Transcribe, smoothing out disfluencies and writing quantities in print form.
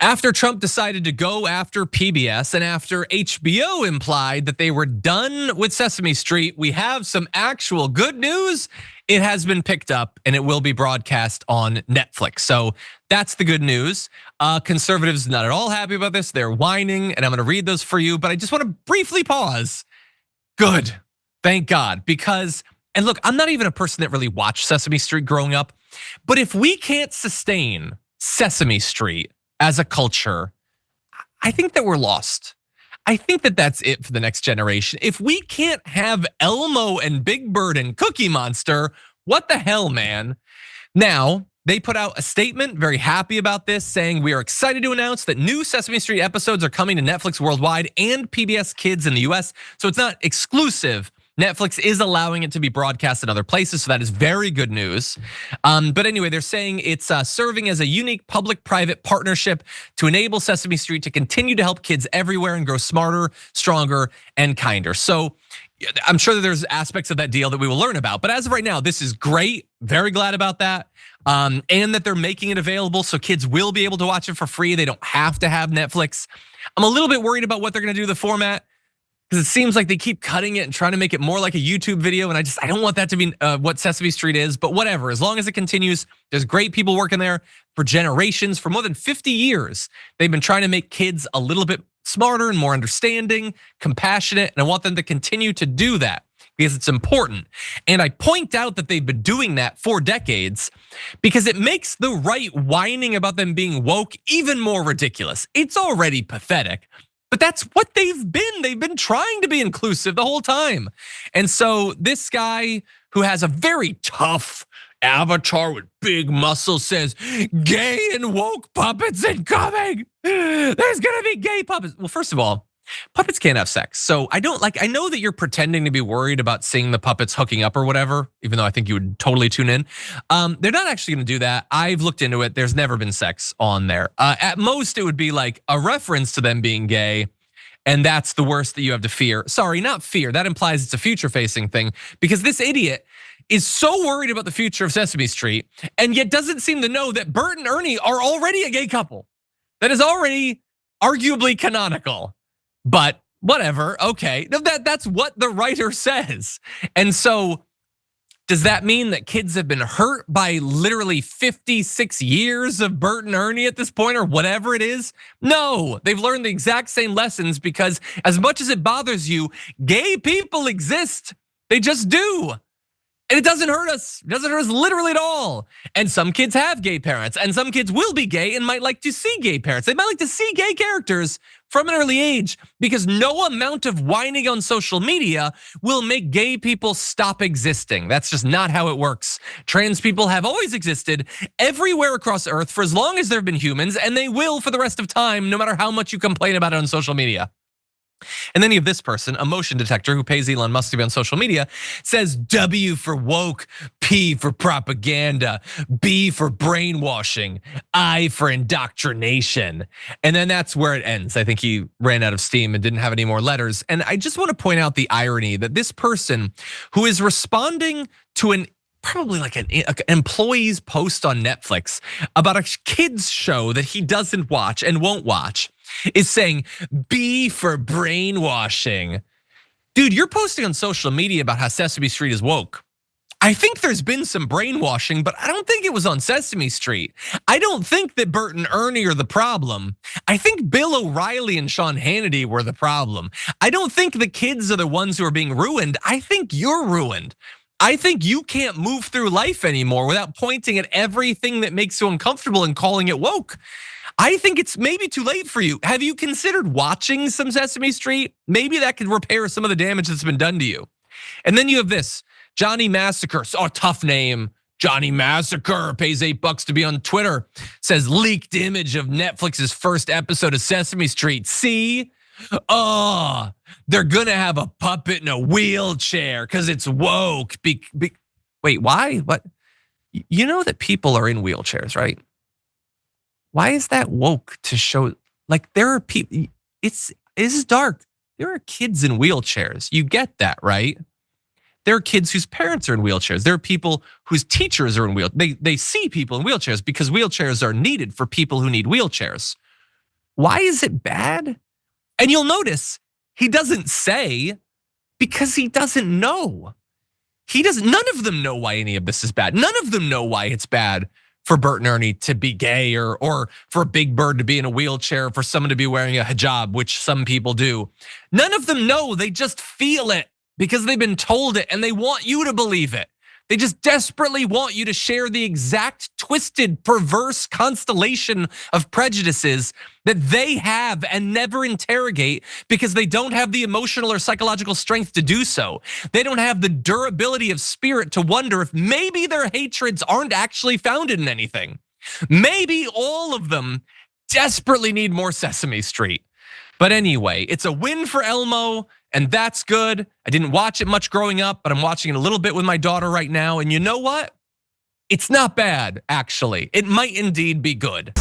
After Trump decided to go after PBS and after HBO implied that they were done with Sesame Street, we have some actual good news. It has been picked up and it will be broadcast on Netflix. So that's the good news. Conservatives not at all happy about this. They're whining, and I'm gonna read those for you, but I just wanna briefly pause. Good, thank God, because, and look, I'm not even a person that really watched Sesame Street growing up, but if we can't sustain Sesame Street as a culture, I think that we're lost. I think that that's it for the next generation. If we can't have Elmo and Big Bird and Cookie Monster, what the hell, man? Now, they put out a statement, very happy about this, saying we are excited to announce that new Sesame Street episodes are coming to Netflix worldwide and PBS Kids in the US. So it's not exclusive. Netflix is allowing it to be broadcast in other places, so that is very good news. But anyway, they're saying it's serving as a unique public-private partnership to enable Sesame Street to continue to help kids everywhere and grow smarter, stronger, and kinder. So I'm sure that there's aspects of that deal that we will learn about. But as of right now, this is great. Very glad about that. And that they're making it available so kids will be able to watch it for free. They don't have to have Netflix. I'm a little bit worried about what they're gonna do with the format, because it seems like they keep cutting it and trying to make it more like a YouTube video. And I don't want that to be what Sesame Street is, but whatever. As long as it continues, there's great people working there for generations, for more than 50 years. They've been trying to make kids a little bit smarter and more understanding, compassionate, and I want them to continue to do that because it's important. And I point out that they've been doing that for decades because it makes the right whining about them being woke even more ridiculous. It's already pathetic. But that's what they've been. They've been trying to be inclusive the whole time. And so this guy who has a very tough avatar with big muscles says, gay and woke puppets incoming. There's gonna be gay puppets. Well, first of all, puppets can't have sex. So I know that you're pretending to be worried about seeing the puppets hooking up or whatever, even though I think you would totally tune in. They're not actually gonna do that. I've looked into it. There's never been sex on there. At most, it would be like a reference to them being gay. And that's the worst that you have to fear. Sorry, not fear. That implies it's a future facing thing because this idiot is so worried about the future of Sesame Street and yet doesn't seem to know that Bert and Ernie are already a gay couple. That is already arguably canonical. But whatever, okay, that's what the writer says. And so does that mean that kids have been hurt by literally 56 years of Bert and Ernie at this point or whatever it is? No, they've learned the exact same lessons because as much as it bothers you, gay people exist. They just do. And it doesn't hurt us. It doesn't hurt us literally at all. And some kids have gay parents and some kids will be gay and might like to see gay parents. They might like to see gay characters from an early age because no amount of whining on social media will make gay people stop existing. That's just not how it works. Trans people have always existed everywhere across Earth for as long as there have been humans, and they will for the rest of time, no matter how much you complain about it on social media. And then you have this person, a motion detector who pays Elon Musk to be on social media, says W for woke, P for propaganda, B for brainwashing, I for indoctrination. And then that's where it ends. I think he ran out of steam and didn't have any more letters. And I just want to point out the irony that this person who is responding to an probably like an employee's post on Netflix about a kids show that he doesn't watch and won't watch is saying B for brainwashing. Dude, you're posting on social media about how Sesame Street is woke. I think there's been some brainwashing, but I don't think it was on Sesame Street. I don't think that Bert and Ernie are the problem. I think Bill O'Reilly and Sean Hannity were the problem. I don't think the kids are the ones who are being ruined. I think you're ruined. I think you can't move through life anymore without pointing at everything that makes you uncomfortable and calling it woke. I think it's maybe too late for you. Have you considered watching some Sesame Street? Maybe that could repair some of the damage that's been done to you. And then you have this, Johnny Massacre, oh, tough name. Johnny Massacre pays $8 to be on Twitter. Says leaked image of Netflix's first episode of Sesame Street. See? Oh, they're gonna have a puppet in a wheelchair because it's woke. Wait, why? What? You know that people are in wheelchairs, right? Why is that woke to show? Like there are people. This is dark. There are kids in wheelchairs. You get that, right? There are kids whose parents are in wheelchairs. There are people whose teachers are in wheelchairs. They see people in wheelchairs because wheelchairs are needed for people who need wheelchairs. Why is it bad? And you'll notice he doesn't say because he doesn't know. None of them know why any of this is bad. None of them know why it's bad for Bert and Ernie to be gay or for Big Bird to be in a wheelchair, for someone to be wearing a hijab, which some people do. None of them know, they just feel it because they've been told it and they want you to believe it. They just desperately want you to share the exact twisted, perverse constellation of prejudices that they have and never interrogate because they don't have the emotional or psychological strength to do so. They don't have the durability of spirit to wonder if maybe their hatreds aren't actually founded in anything. Maybe all of them desperately need more Sesame Street. But anyway, it's a win for Elmo, and that's good. I didn't watch it much growing up, but I'm watching it a little bit with my daughter right now. And you know what? It's not bad, actually. It might indeed be good.